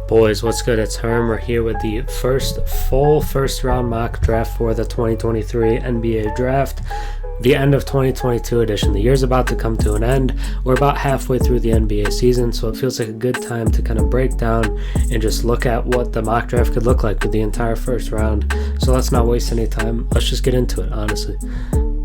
Boys, what's good? It's Herm. We're here with the first round mock draft for the 2023 NBA draft. The end of 2022 edition. The year's about to come to an end. We're about halfway through the NBA season, so it feels like a good time to kind of break down and just look at what the mock draft could look like with the entire first round. So let's not waste any time. Let's just get into it, honestly.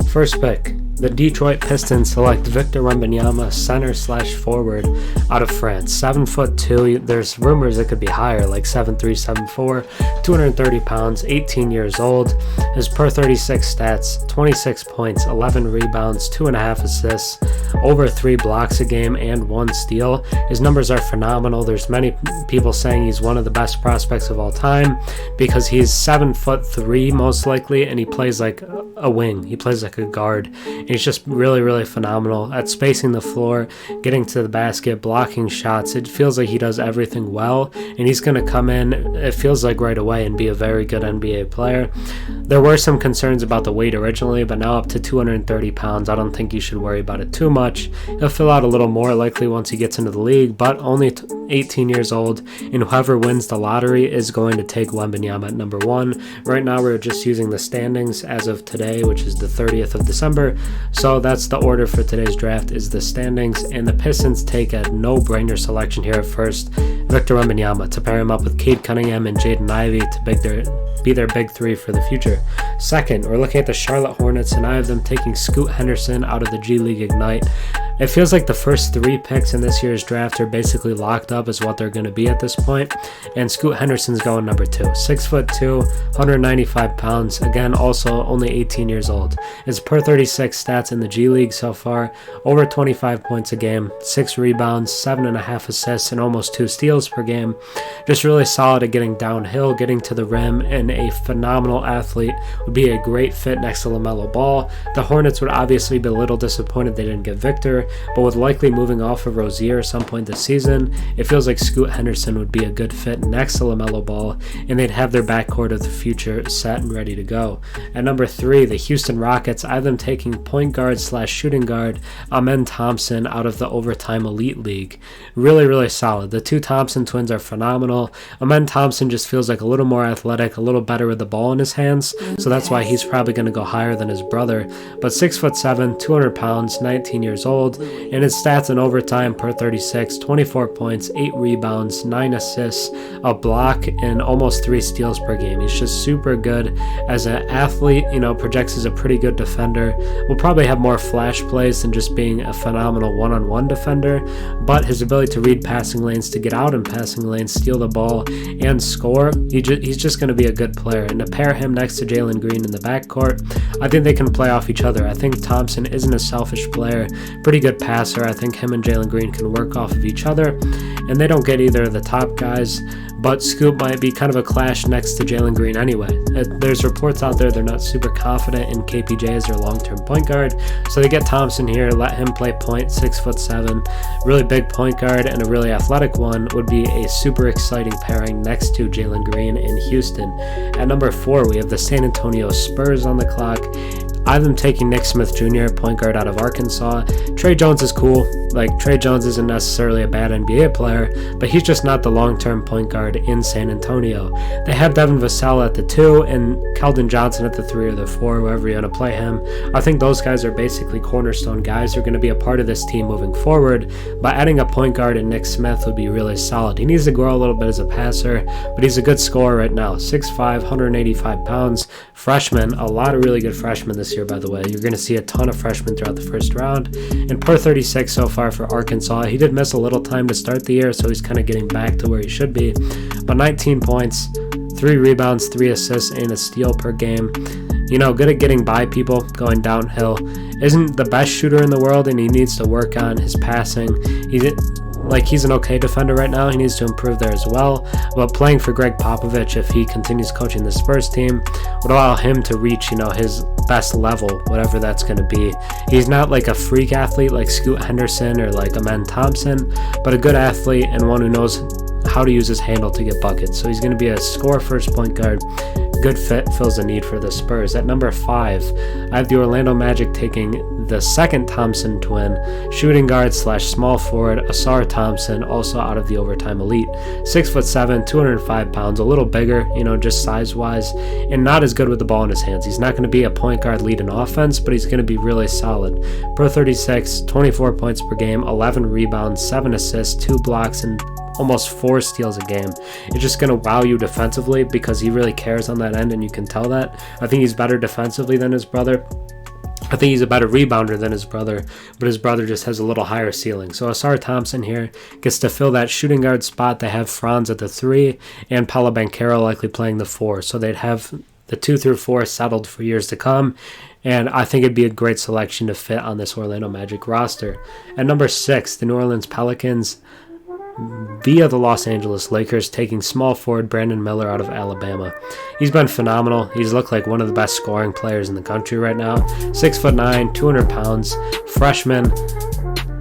First pick. The Detroit Pistons select Victor Wembanyama, center/forward out of France. 7'2". There's rumors it could be higher, like 7'3", 7'4", 230 pounds, 18 years old. His per 36 stats: 26 points, 11 rebounds, 2.5 assists, over 3 blocks a game, and 1 steal. His numbers are phenomenal. There's many people saying he's one of the best prospects of all time because he's 7'3" most likely, and he plays like a wing. He plays like a guard. He's just really, really phenomenal at spacing the floor, getting to the basket, blocking shots. It feels like he does everything well, and he's going to come in, it feels like right away, and be a very good NBA player. There were some concerns about the weight originally, but now up to 230 pounds, I don't think you should worry about it too much. He'll fill out a little more likely once he gets into the league, but only 18 years old, and whoever wins the lottery is going to take Wembanyama at number 1. Right now, we're just using the standings as of today, which is the 30th of December. So that's the order for today's draft, is the standings, and the Pistons take a no-brainer selection here at first, Victor Wembanyama, to pair him up with Cade Cunningham and Jaden Ivey to be their big three for the future. Second, we're looking at the Charlotte Hornets, and I have them taking Scoot Henderson out of the G League Ignite. It feels like the first 3 picks in this year's draft are basically locked up as what they're going to be at this point, and Scoot Henderson's going number 2. 6'2", 195 pounds, again also only 18 years old. His per 36 stats in the G League so far: over 25 points a game, 6 rebounds, 7.5 assists, and almost 2 steals per game. Just really solid at getting downhill, getting to the rim, and a phenomenal athlete. Would be a great fit next to LaMelo Ball. The Hornets would obviously be a little disappointed they didn't get Victor, but with likely moving off of Rozier at some point this season, it feels like Scoot Henderson would be a good fit next to LaMelo Ball, and they'd have their backcourt of the future set and ready to go. At number 3, the Houston Rockets, I have them taking point guard/shooting guard Amen Thompson out of the Overtime Elite League. Really, really solid. The 2 Thompson twins are phenomenal. Amen Thompson just feels like a little more athletic, a little better with the ball in his hands, so that's why he's probably going to go higher than his brother. But 6'7", 200 pounds, 19 years old, and his stats in overtime: per 36, 24 points, 8 rebounds, 9 assists, a block, and almost 3 steals per game. He's just super good as an athlete, projects as a pretty good defender. Will probably have more flash plays than just being a phenomenal one-on-one defender, but his ability to read passing lanes, to get out in passing lanes, steal the ball, and score, he's just going to be a good player. And to pair him next to Jalen Green in the backcourt, I think they can play off each other. I think Thompson isn't a selfish player, pretty good passer. I think him and Jalen Green can work off of each other, and they don't get either of the top guys, but Scoop might be kind of a clash next to Jalen Green anyway. There's reports out there they're not super confident in KPJ as their long-term point guard, so they get Thompson here, let him play point, 6'7", really big point guard, and a really athletic one. Would be a super exciting pairing next to Jalen Green in Houston. At number 4, we have the San Antonio Spurs on the clock. I have them taking Nick Smith Jr., point guard out of Arkansas. Trey Jones is cool. Trey Jones isn't necessarily a bad NBA player, but he's just not the long-term point guard in San Antonio. They have Devin Vassell at the 2 and Keldon Johnson at the 3 or the 4, whoever you want to play him. I think those guys are basically cornerstone guys who are going to be a part of this team moving forward, but adding a point guard in Nick Smith would be really solid. He needs to grow a little bit as a passer, but he's a good scorer right now. 6'5", 185 pounds, freshman. A lot of really good freshmen this year, by the way. You're going to see a ton of freshmen throughout the first round, and per 36 so far for Arkansas. He did miss a little time to start the year, so he's kind of getting back to where he should be, but 19 points, 3 rebounds, 3 assists, and a steal per game. Good at getting by people, going downhill. Isn't the best shooter in the world, and he needs to work on his passing. He's an okay defender right now. He needs to improve there as well. But playing for Greg Popovich, if he continues coaching the Spurs team, would allow him to reach, his best level, whatever that's going to be. He's not like a freak athlete like Scoot Henderson or like Amen Thompson, but a good athlete and one who knows how to use his handle to get buckets. So he's going to be a score-first point guard. Good fit, fills a need for the Spurs. At number 5, I have the Orlando Magic taking the second Thompson twin, shooting guard / small forward, Ausar Thompson, also out of the overtime elite. 6'7", 205 pounds, a little bigger, just size-wise, and not as good with the ball in his hands. He's not going to be a point guard lead in offense, but he's going to be really solid. Per 36, 24 points per game, 11 rebounds, 7 assists, 2 blocks, and almost 4 steals a game. It's just going to wow you defensively because he really cares on that end, and you can tell that. I think he's better defensively than his brother. I think he's a better rebounder than his brother, but his brother just has a little higher ceiling. So Ausar Thompson here gets to fill that shooting guard spot. They have Franz at the 3 and Paolo Banchero likely playing the 4. So they'd have the 2 through 4 settled for years to come. And I think it'd be a great selection to fit on this Orlando Magic roster. At number 6, the New Orleans Pelicans via the Los Angeles Lakers, taking small forward Brandon Miller out of Alabama. He's been phenomenal. He's looked like one of the best scoring players in the country right now. 6'9", 200 pounds, freshman,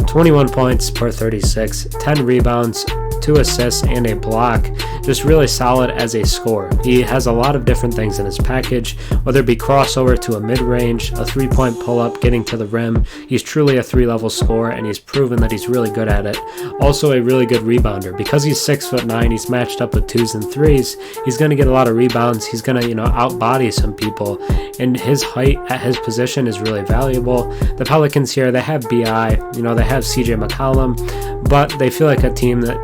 21 points per 36, 10 rebounds, 2 assists, and a block. Just really solid as a scorer. He has a lot of different things in his package, whether it be crossover to a mid-range, a 3-point pull-up, getting to the rim. He's truly a 3-level scorer, and he's proven that he's really good at it. Also a really good rebounder. Because he's 6'9", he's matched up with 2s and 3s. He's going to get a lot of rebounds. He's going to, outbody some people, and his height at his position is really valuable. The Pelicans here, they have BI, they have CJ McCollum, but they feel like a team that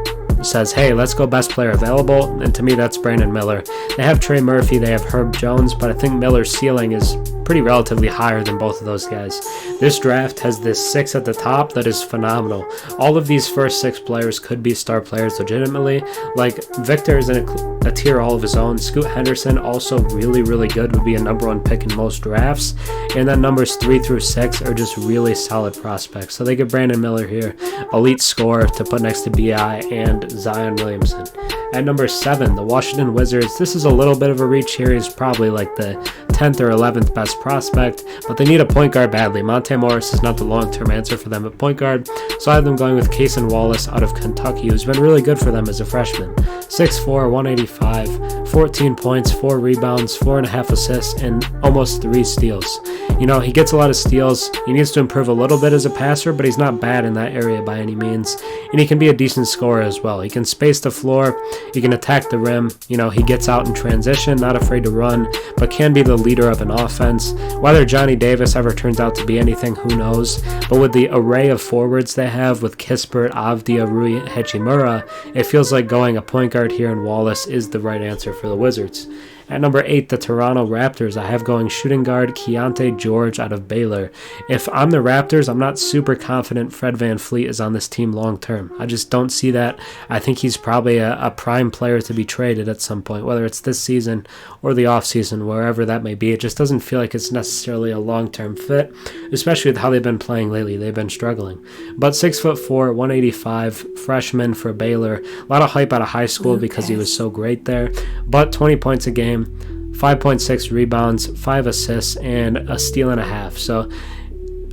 says, hey, let's go best player available, and to me that's Brandon Miller. They have Trey Murphy, they have Herb Jones, but I think Miller's ceiling is pretty relatively higher than both of those guys. This draft has this 6 at the top that is phenomenal. All of these first 6 players could be star players legitimately. Like, Victor is in a tier all of his own. Scoot Henderson, also really, really good, would be a number 1 pick in most drafts. And then numbers 3 through 6 are just really solid prospects. So they get Brandon Miller here, elite scorer to put next to B.I. and Zion Williamson. At number 7, the Washington Wizards. This is a little bit of a reach here. He's probably like the 10th or 11th best prospect, but they need a point guard badly. Monte Morris is not the long-term answer for them at point guard, so I have them going with Cason Wallace out of Kentucky, who's been really good for them as a freshman. 6'4", 185, 14 points, 4 rebounds, 4.5 assists, and almost 3 steals. He gets a lot of steals. He needs to improve a little bit as a passer, but he's not bad in that area by any means, and he can be a decent scorer as well. He can space the floor, he can attack the rim, he gets out in transition, not afraid to run, but can be the leader of an offense. Whether Johnny Davis ever turns out to be anything, who knows, but with the array of forwards they have with Kispert, Avdia, Rui Hachimura, it feels like going a point guard here in Wallace is the right answer for the Wizards. At number 8, the Toronto Raptors, I have going shooting guard Keyonte George out of Baylor. If I'm the Raptors, I'm not super confident Fred VanVleet is on this team long term. I just don't see that. I think he's probably a prime player to be traded at some point, whether it's this season or the offseason, wherever that may be. It just doesn't feel like it's necessarily a long-term fit, especially with how they've been playing lately. They've been struggling. But 6'4", 185, freshman for Baylor. A lot of hype out of high school because he was so great there. But 20 points a game, 5.6 rebounds, 5 assists, and a steal and a half. So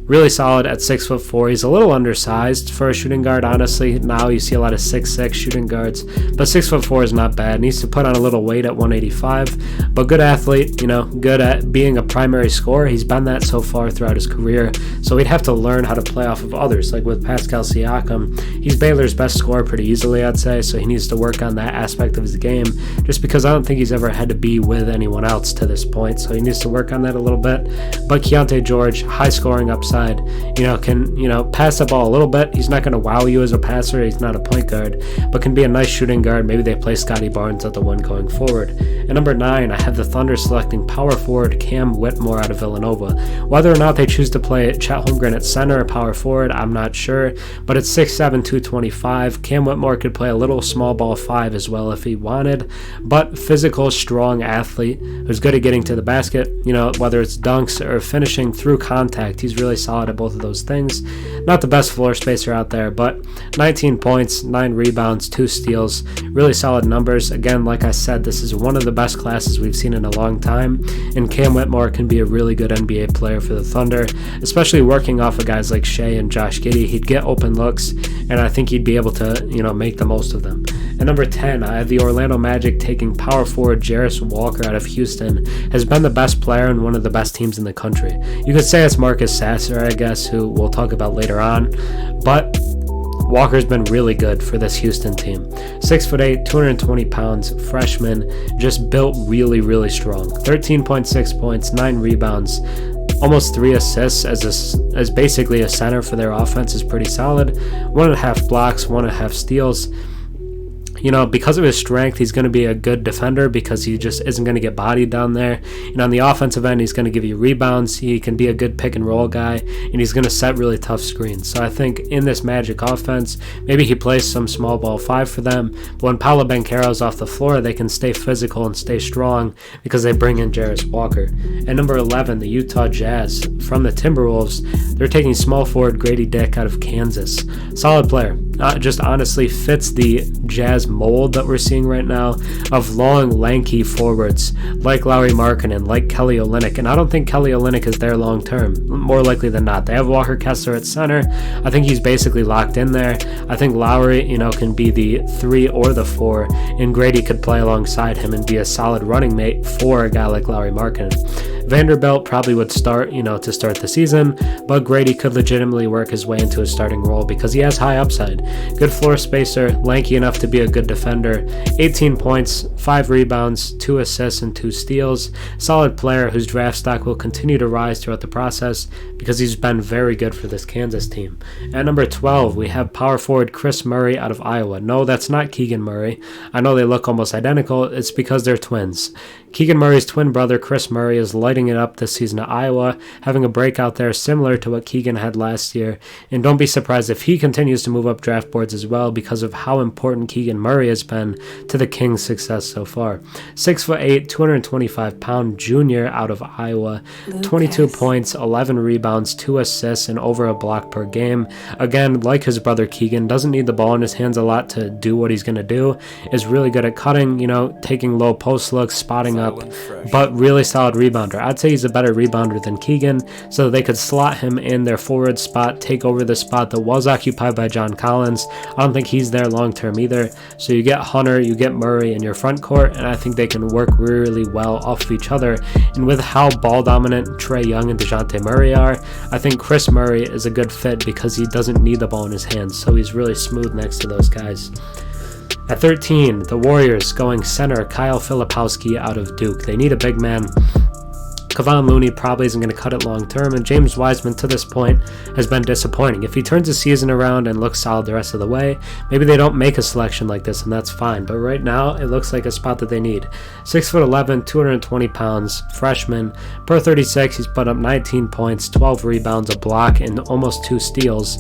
really solid at 6'4". He's a little undersized for a shooting guard, honestly. Now you see a lot of 6'6" shooting guards, but 6'4" is not bad. Needs to put on a little weight at 185, but good athlete, good at being a primary scorer. He's been that so far throughout his career, so he'd have to learn how to play off of others. Like with Pascal Siakam, he's Baylor's best scorer pretty easily, I'd say, so he needs to work on that aspect of his game, just because I don't think he's ever had to be with anyone else to this point, so he needs to work on that a little bit. But Keyonte George, high scoring upside, can pass the ball a little bit. He's not going to wow you as a passer. He's not a point guard, but can be a nice shooting guard. Maybe they play Scotty Barnes at the 1 going forward. At number 9, I have the Thunder selecting power forward Cam Whitmore out of Villanova. Whether or not they choose to play Chet Holmgren at center or power forward, I'm not sure, but it's 6'7", 225. Cam Whitmore could play a little small ball 5 as well if he wanted, but physical, strong athlete who's good at getting to the basket, whether it's dunks or finishing through contact. He's really solid at both of those things. Not the best floor spacer out there, but 19 points, 9 rebounds, 2 steals, really solid numbers. Again, like I said, this is one of the best classes we've seen in a long time, and Cam Whitmore can be a really good NBA player for the Thunder, especially working off of guys like Shea and Josh Giddey. He'd get open looks, and I think he'd be able to, make the most of them. At number 10, I have the Orlando Magic taking power forward Jarace Walker out of Houston. Has been the best player and one of the best teams in the country. You could say it's Marcus Sasser Spacer, I guess, who we'll talk about later on. But Walker's been really good for this Houston team. 6'8", 220 pounds, freshman, just built really, really strong. 13.6 points, 9 rebounds, almost 3 assists as basically a center for their offense is pretty solid. 1.5 blocks, 1.5 steals. You know, because of his strength, he's going to be a good defender because he just isn't going to get bodied down there. And on the offensive end, he's going to give you rebounds. He can be a good pick and roll guy, and he's going to set really tough screens. So I think in this Magic offense, maybe he plays some small ball 5 for them. But when Paolo Banchero's off the floor, they can stay physical and stay strong because they bring in Jarace Walker. At number 11, the Utah Jazz from the Timberwolves. They're taking small forward Grady Dick out of Kansas. Solid player. Just honestly fits the Jazz mold that we're seeing right now of long, lanky forwards like Lauri Markkanen, like Kelly Olynyk, and I don't think Kelly Olynyk is there long term, more likely than not. They have Walker Kessler at center. I think he's basically locked in there. I think Lauri, can be the 3 or the 4, and Gradey could play alongside him and be a solid running mate for a guy like Lauri Markkanen. Vanderbilt probably would start, to start the season, but Gradey could legitimately work his way into a starting role because he has high upside. Good floor spacer, lanky enough to be a good defender, 18 points, 5 rebounds, 2 assists, and 2 steals. Solid player whose draft stock will continue to rise throughout the process because he's been very good for this Kansas team. At number 12, we have power forward Kris Murray out of Iowa. No, that's not Keegan Murray. I know they look almost identical. It's because they're twins. Keegan Murray's twin brother, Kris Murray, is lighting it up this season at Iowa, having a breakout there similar to what Keegan had last year. And don't be surprised if he continues to move up draft boards as well because of how important Keegan Murray has been to the Kings' success so far. 6'8", 225-pound junior out of Iowa, 22 points, 11 rebounds, 2 assists, and over a block per game. Again, like his brother Keegan, doesn't need the ball in his hands a lot to do what he's going to do. Is really good at cutting, taking low post looks, spotting up, but really solid rebounder. I'd say he's a better rebounder than Keegan, so they could slot him in their forward spot, take over the spot that was occupied by John Collins. I don't think he's there long term either. So you get Hunter, you get Murray in your front court, and I think they can work really well off of each other. And with how ball dominant Trae Young and DeJounte Murray are, I think Kris Murray is a good fit because he doesn't need the ball in his hands, so he's really smooth next to those guys. At 13, the Warriors going center Kyle Filipowski out of Duke. They need a big man. Kevon Looney probably isn't going to cut it long term, and James Wiseman to this point has been disappointing. If he turns his season around and looks solid the rest of the way, maybe they don't make a selection like this, and that's fine. But right now, it looks like a spot that they need. 6'11", 220 pounds, freshman. Per 36, he's put up 19 points, 12 rebounds, a block, and almost 2 steals.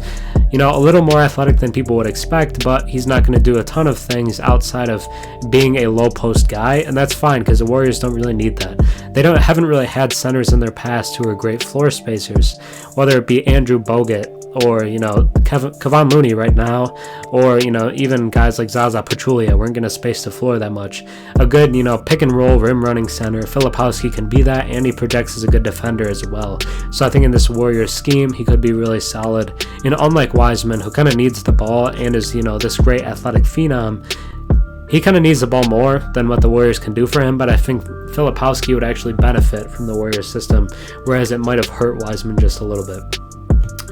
A little more athletic than people would expect, but he's not going to do a ton of things outside of being a low post guy, and that's fine because the Warriors don't really need that. They haven't really had centers in their past who are great floor spacers, whether it be Andrew Bogut or Kevon Looney right now, or even guys like Zaza Pachulia weren't going to space the floor that much. A good pick and roll rim running center, Filipowski can be that, and he projects as a good defender as well. So I think in this Warriors scheme he could be really solid. And unlike Wiseman, who kind of needs the ball and is this great athletic phenom, he kind of needs the ball more than what the Warriors can do for him, but I think Filipowski would actually benefit from the Warriors system, whereas it might have hurt Wiseman just a little bit.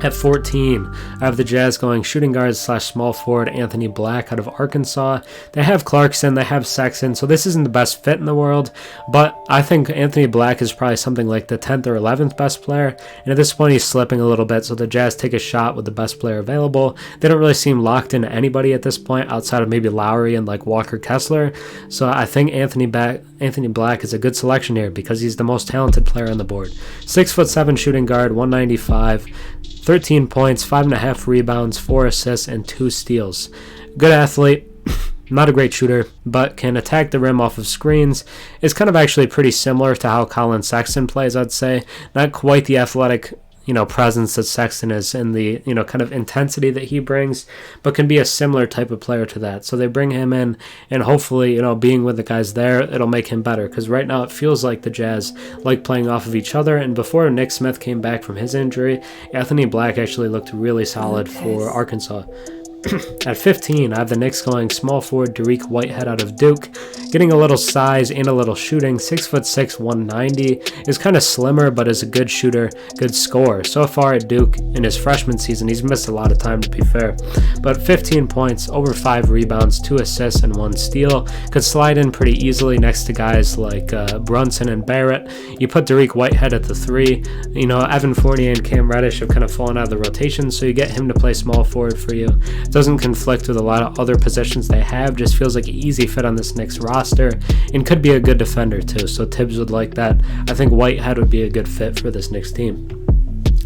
At 14, I have the Jazz going shooting guard / small forward Anthony Black out of Arkansas. They have Clarkson, they have Sexton, so this isn't the best fit in the world, but I think Anthony Black is probably something like the 10th or 11th best player, and at this point he's slipping a little bit, so the Jazz take a shot with the best player available. They don't really seem locked into anybody at this point outside of maybe Lowry and like Walker Kessler, so I think Anthony Black is a good selection here because he's the most talented player on the board. 6'7" shooting guard, 195, 13 points, 5.5 rebounds, 4 assists, and 2 steals. Good athlete, not a great shooter, but can attack the rim off of screens. Is kind of actually pretty similar to how Colin Sexton plays, I'd say. Not quite the athletic presence that Sexton is and the, kind of intensity that he brings, but can be a similar type of player to that. So they bring him in, and hopefully, being with the guys there, it'll make him better. Because right now it feels like the Jazz like playing off of each other. And before Nick Smith came back from his injury, Anthony Black actually looked really solid for Arkansas. At 15, I have the Knicks going small forward Dariq Whitehead out of Duke. getting a little size and a little shooting. 6'6", 190, is kind of slimmer, but is a good shooter, good scorer. So far at Duke in his freshman season, he's missed a lot of time, to be fair, but 15 points, over 5 rebounds, 2 assists, and 1 steal. Could slide in pretty easily next to guys like Brunson and Barrett. You put Dariq Whitehead at the 3. Evan Fournier and Cam Reddish have kind of fallen out of the rotation, so you get him to play small forward for you. It doesn't conflict with a lot of other positions they have, just feels like an easy fit on this Knicks roster, and could be a good defender too, so Tibbs would like that. I think Whitehead would be a good fit for this Knicks team.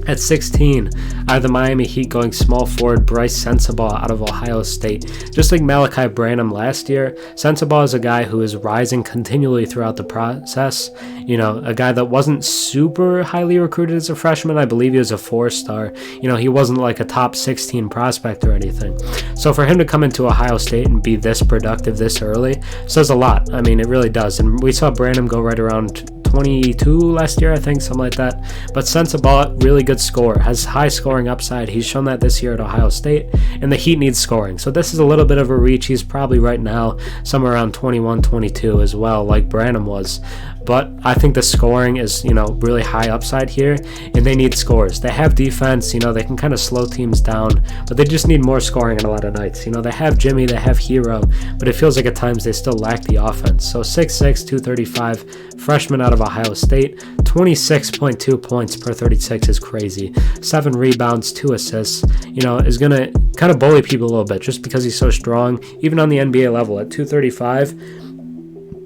At 16, out of the Miami Heat, going small forward, Brice Sensabaugh out of Ohio State. Just like Malachi Branham last year, Sensabaugh is a guy who is rising continually throughout the process. A guy that wasn't super highly recruited as a freshman. I believe he was a 4-star. He wasn't like a top 16 prospect or anything. So for him to come into Ohio State and be this productive this early says a lot. I mean, it really does. And we saw Branham go right around 22 last year, I think, something like that. But Sensabaugh, really good scorer, has high scoring upside. He's shown that this year at Ohio State, and the Heat needs scoring. So this is a little bit of a reach. He's probably right now somewhere around 21, 22 as well, like Branham was. But I think the scoring is, really high upside here, and they need scores. They have defense, they can kind of slow teams down, but they just need more scoring on a lot of nights. They have Jimmy, they have Hero, but it feels like at times they still lack the offense. So 6'6", 235, freshman out of Ohio State, 26.2 points per 36 is crazy. 7 rebounds, 2 assists, is going to kind of bully people a little bit just because he's so strong. Even on the NBA level at 235,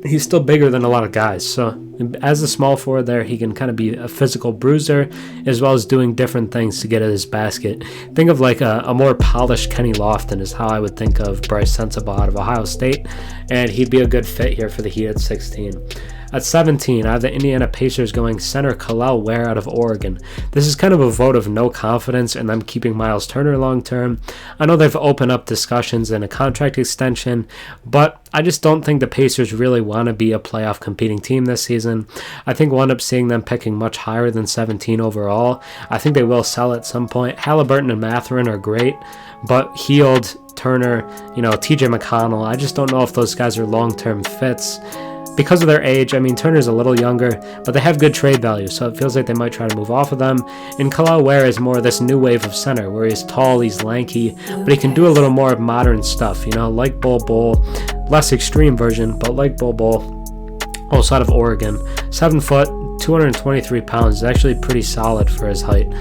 he's still bigger than a lot of guys. So as a small forward there, he can kind of be a physical bruiser as well as doing different things to get at his basket. Think of like a more polished Kenny Lofton is how I would think of Brice Sensabaugh out of Ohio State, and he'd be a good fit here for the Heat at 16. At 17, I have the Indiana Pacers going center Kel'el Ware out of Oregon. This is kind of a vote of no confidence in them keeping Miles Turner long term. I know they've opened up discussions and a contract extension, but I just don't think the Pacers really want to be a playoff competing team this season. I think we'll end up seeing them picking much higher than 17 overall. I think they will sell at some point. Halliburton and Mathurin are great, but Hield, Turner, TJ McConnell, I just don't know if those guys are long-term fits. Because of their age, I mean, Turner's a little younger, but they have good trade value, so it feels like they might try to move off of them. And Kel'el Ware is more of this new wave of center, where he's tall, he's lanky, but he can do a little more of modern stuff, like Bol Bol, less extreme version, but like Bol Bol, also out of Oregon. 7 foot, 223 pounds, is actually pretty solid for his height.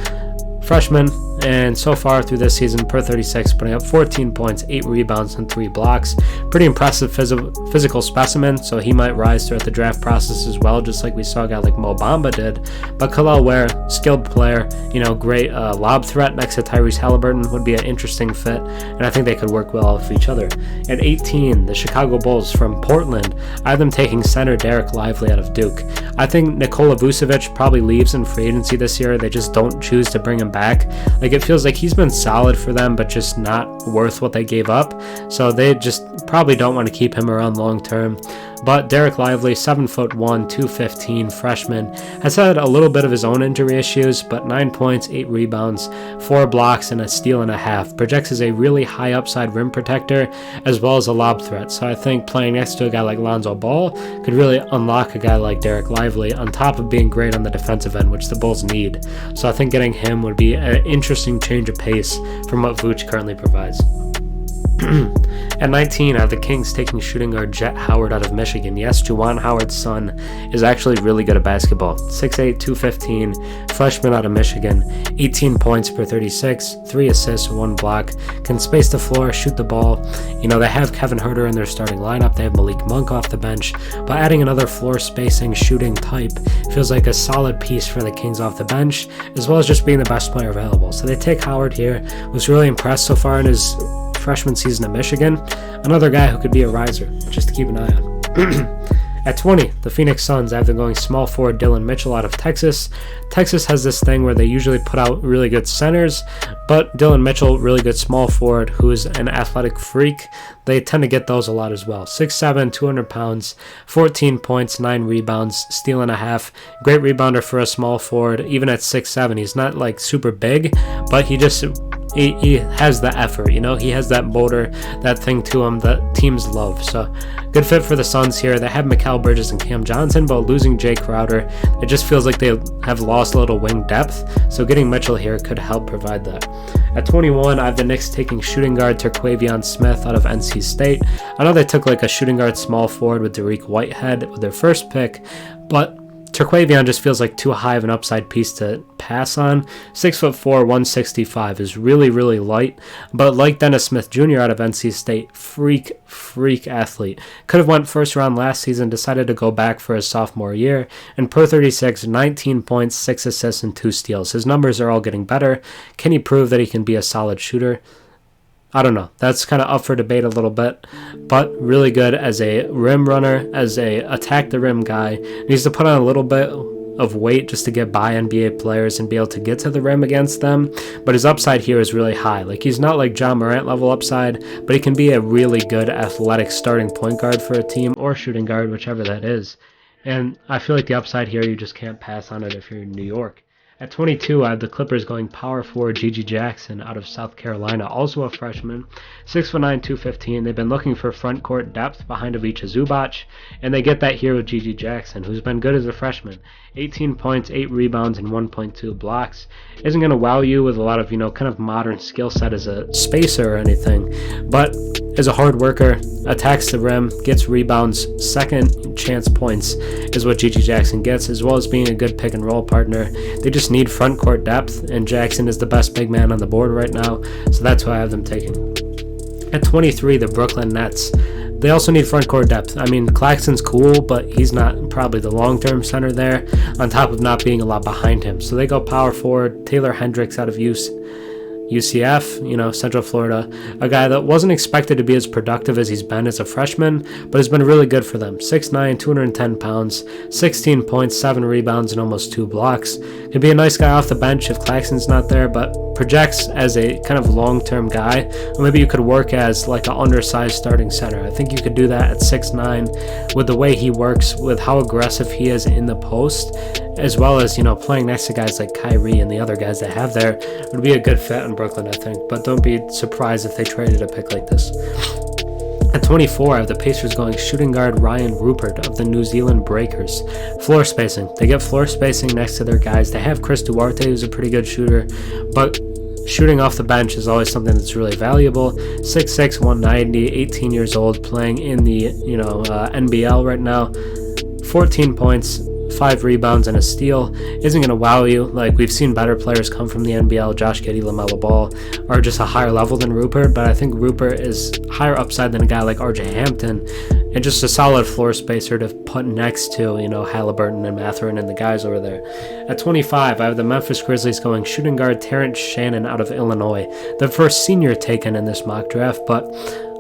Freshman, and so far through this season, per 36, putting up 14 points, 8 rebounds, and 3 blocks. Pretty impressive physical specimen, so he might rise throughout the draft process as well, just like we saw a guy like Mo Bamba did. But Kel'el Ware, skilled player, great lob threat next to Tyrese Halliburton, would be an interesting fit, and I think they could work well off each other. At 18, the Chicago Bulls from Portland, I have them taking center Dereck Lively out of Duke. I think Nikola Vucevic probably leaves in free agency this year. They just don't choose to bring him back. It feels like he's been solid for them, but just not worth what they gave up. So they just probably don't want to keep him around long term. But Dereck Lively, 7'1", 215, freshman, has had a little bit of his own injury issues, but 9 points, 8 rebounds, 4 blocks, and a steal and a half. Projects as a really high upside rim protector, as well as a lob threat. So I think playing next to a guy like Lonzo Ball could really unlock a guy like Dereck Lively, on top of being great on the defensive end, which the Bulls need. So I think getting him would be an interesting change of pace from what Vooch currently provides. At 19, I have the Kings taking shooting guard Jett Howard out of Michigan. Yes, Juwan Howard's son is actually really good at basketball. 6'8", 215, freshman out of Michigan. 18 points per 36, 3 assists, 1 block. Can space the floor, shoot the ball. They have Kevin Huerter in their starting lineup. They have Malik Monk off the bench. But adding another floor spacing shooting type feels like a solid piece for the Kings off the bench, as well as just being the best player available. So they take Howard here. Was really impressed so far in his freshman season at Michigan. Another guy who could be a riser, just to keep an eye on. At 20, the Phoenix Suns, I have them going small forward Dillon Mitchell out of Texas. Texas has this thing where they usually put out really good centers, but Dillon Mitchell, really good small forward who is an athletic freak. They tend to get those a lot as well. 6'7", 200 pounds, 14 points, 9 rebounds, steal and a half. Great rebounder for a small forward. Even at 6'7", he's not like super big, but he just he has the effort, you know, he has that motor, that thing to him that teams love. So good fit for the Suns here. They have Mikal Bridges and Cam Johnson, but losing Jay Crowder, it just feels like they have lost a little wing depth. So getting Mitchell here could help provide that. At 21, I have the Knicks taking shooting guard Terquavion Smith out of NC State. I know they took like a shooting guard small forward with Dariq Whitehead with their first pick, but Terquavion just feels like too high of an upside piece to pass on. 6'4", 165 is really, really light. But like Dennis Smith Jr. out of NC State, freak athlete. Could have went first round last season, decided to go back for his sophomore year. And per 36, 19 points, 6 assists, and 2 steals. His numbers are all getting better. Can he prove that he can be a solid shooter? I don't know. That's kind of up for debate a little bit, but really good as a rim runner, as a attack the rim guy. Needs to put on a little bit of weight just to get by NBA players and be able to get to the rim against them, but his upside here is really high. Like, he's not like John Morant level upside, but he can be a really good athletic starting point guard for a team, or shooting guard, whichever that is. And I feel like the upside here, you just can't pass on it if you're in New York. At 22, I have the Clippers going power forward Gigi Jackson out of South Carolina, also a freshman, 6'9", 215. They've been looking for front court depth behind Ivica Zubac, and they get that here with Gigi Jackson, who's been good as a freshman. 18 points, 8 rebounds, and 1.2 blocks. Isn't going to wow you with a lot of, kind of modern skill set as a spacer or anything, but is a hard worker, attacks the rim, gets rebounds, second chance points is what Gigi Jackson gets, as well as being a good pick and roll partner. They just need front court depth, and Jackson is the best big man on the board right now, so that's who I have them taking. At 23, the Brooklyn Nets. They also need front court depth. I mean, Claxton's cool, but he's not probably the long-term center there, on top of not being a lot behind him. So they go power forward, Taylor Hendricks out of UCF, Central Florida, a guy that wasn't expected to be as productive as he's been as a freshman, but has been really good for them. 6'9", 210 pounds, 16 points, 7 rebounds, and almost 2 blocks. Could be a nice guy off the bench if Claxton's not there, but projects as a kind of long-term guy, or maybe you could work as like an undersized starting center. I think you could do that at 6'9", with the way he works, with how aggressive he is in the post, as well as, playing next to guys like Kyrie and the other guys they have there. Would be a good fit in Brooklyn, I think, but don't be surprised if they traded a pick like this. At 24, I have the Pacers going shooting guard Ryan Rupert of the New Zealand Breakers. Floor spacing. They get floor spacing next to their guys. They have Chris Duarte, who's a pretty good shooter, but shooting off the bench is always something that's really valuable. 6'6", 190, 18 years old, playing in the NBL right now. 14 points, 5 rebounds, and a steal. Isn't going to wow you. Like, we've seen better players come from the NBL. Josh Giddey, LaMelo Ball are just a higher level than Rupert, but I think Rupert is higher upside than a guy like RJ Hampton, and just a solid floor spacer to put next to, Halliburton and Mathurin and the guys over there. At 25, I have the Memphis Grizzlies going shooting guard Terrence Shannon out of Illinois, the first senior taken in this mock draft, but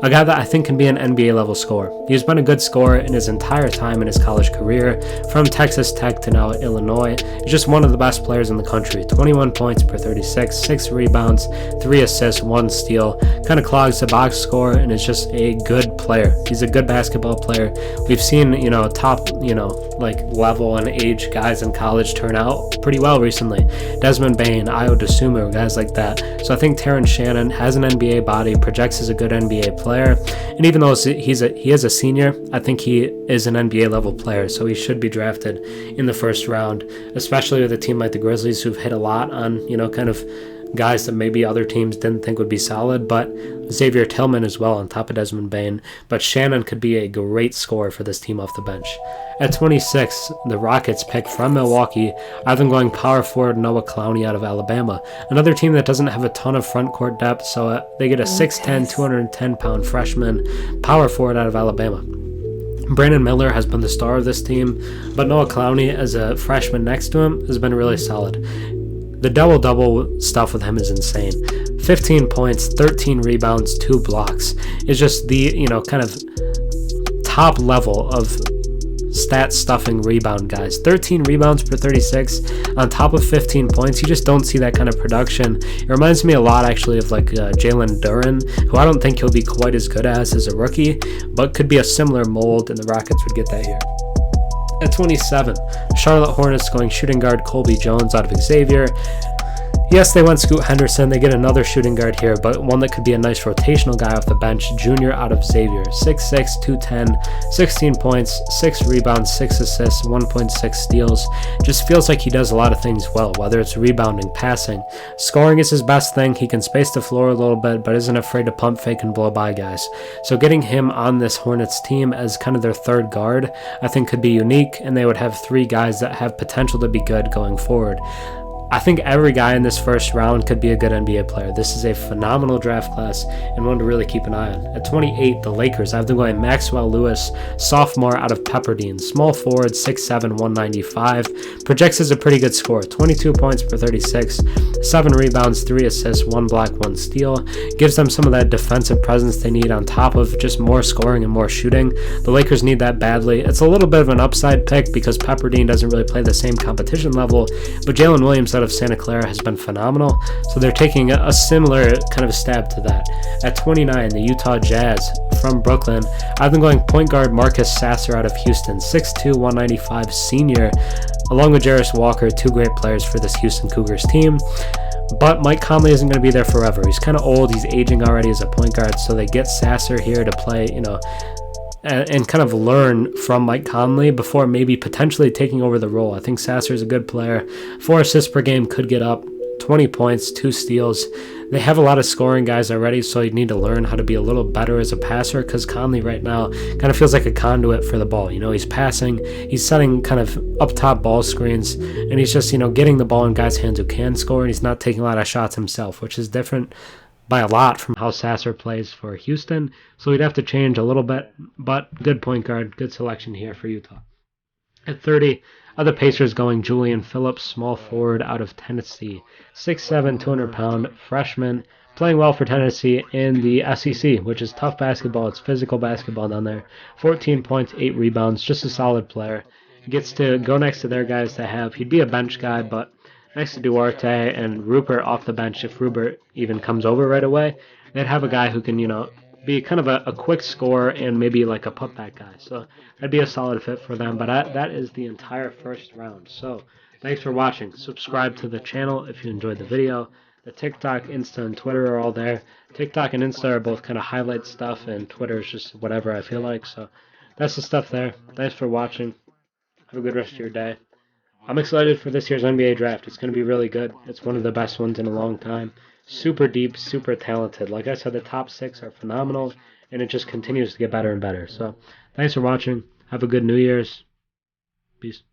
a guy that I think can be an NBA-level scorer. He's been a good scorer in his entire time in his college career, from Texas Tech to now Illinois. He's just one of the best players in the country. 21 points per 36, 6 rebounds, 3 assists, 1 steal. Kind of clogs the box score and is just a good player. He's a good basketball player. We've seen, top, level and age guys in college turn out pretty well recently. Desmond Bane, Ayo Dosunmu, guys like that. So I think Terrence Shannon has an NBA body, projects as a good NBA player, and even though he is a senior, I think he is an NBA level player, so he should be drafted in the first round, especially with a team like the Grizzlies, who've hit a lot on kind of guys that maybe other teams didn't think would be solid, but Xavier Tillman as well on top of Desmond Bane. But Shannon could be a great scorer for this team off the bench. At 26, the Rockets pick from Milwaukee. I've been going power forward Noah Clowney out of Alabama, another team that doesn't have a ton of front court depth, so they get a 6'10", 210-pound freshman power forward out of Alabama. Brandon Miller has been the star of this team, but Noah Clowney as a freshman next to him has been really solid. The double-double stuff with him is insane. 15 points, 13 rebounds, 2 blocks. It's just the, kind of top level of stat-stuffing rebound guys. 13 rebounds per 36 on top of 15 points. You just don't see that kind of production. It reminds me a lot, actually, of Jalen Duren, who I don't think he'll be quite as good as a rookie, but could be a similar mold, and the Rockets would get that here. At 27, Charlotte Hornets going shooting guard Colby Jones out of Xavier. Yes, they went Scoot Henderson. They get another shooting guard here, but one that could be a nice rotational guy off the bench. Junior out of Xavier. 6'6", 210, 16 points, 6 rebounds, 6 assists, 1.6 steals. Just feels like he does a lot of things well, whether it's rebounding, passing. Scoring is his best thing. He can space the floor a little bit, but isn't afraid to pump fake and blow by guys. So getting him on this Hornets team as kind of their third guard, I think could be unique, and they would have 3 guys that have potential to be good going forward. I think every guy in this first round could be a good NBA player. This is a phenomenal draft class and one to really keep an eye on. At 28, the Lakers, I have them going Maxwell Lewis, sophomore out of Pepperdine. Small forward, 6'7", 195. Projects as a pretty good score. 22 points per 36, 7 rebounds, 3 assists, 1 block, 1 steal. Gives them some of that defensive presence they need on top of just more scoring and more shooting. The Lakers need that badly. It's a little bit of an upside pick because Pepperdine doesn't really play the same competition level, but Jalen Williams out of Santa Clara has been phenomenal, so they're taking a similar kind of stab to that. At 29, the Utah Jazz from Brooklyn, I've been going point guard Marcus Sasser out of Houston, 6'2", 195 senior, along with Jarace Walker, 2 great players for this Houston Cougars team. But Mike Conley isn't going to be there forever. He's kind of old, he's aging already as a point guard, so they get Sasser here to play, and kind of learn from Mike Conley before maybe potentially taking over the role. I think Sasser is a good player. 4 assists per game, could get up. 20 points, 2 steals. They have a lot of scoring guys already, so you need to learn how to be a little better as a passer, because Conley right now kind of feels like a conduit for the ball. He's passing, he's setting kind of up top ball screens, and he's just, getting the ball in guys' hands who can score, and he's not taking a lot of shots himself, which is different by a lot from how Sasser plays for Houston, so he'd have to change a little bit, but good point guard, good selection here for Utah. At 30, other Pacers going Julian Phillips, small forward out of Tennessee, 6'7", 200-pound freshman, playing well for Tennessee in the SEC, which is tough basketball. It's physical basketball down there. 14 points, 8 rebounds, just a solid player. Gets to go next to their guys to have. He'd be a bench guy, but next to Duarte and Rupert off the bench, if Rupert even comes over right away, they'd have a guy who can, be kind of a quick scorer and maybe like a putback guy. So that'd be a solid fit for them. But that is the entire first round. So thanks for watching. Subscribe to the channel if you enjoyed the video. The TikTok, Insta, and Twitter are all there. TikTok and Insta are both kind of highlight stuff, and Twitter is just whatever I feel like. So that's the stuff there. Thanks for watching. Have a good rest of your day. I'm excited for this year's NBA draft. It's going to be really good. It's one of the best ones in a long time. Super deep, super talented. Like I said, the top 6 are phenomenal, and it just continues to get better and better. So thanks for watching. Have a good New Year's. Peace.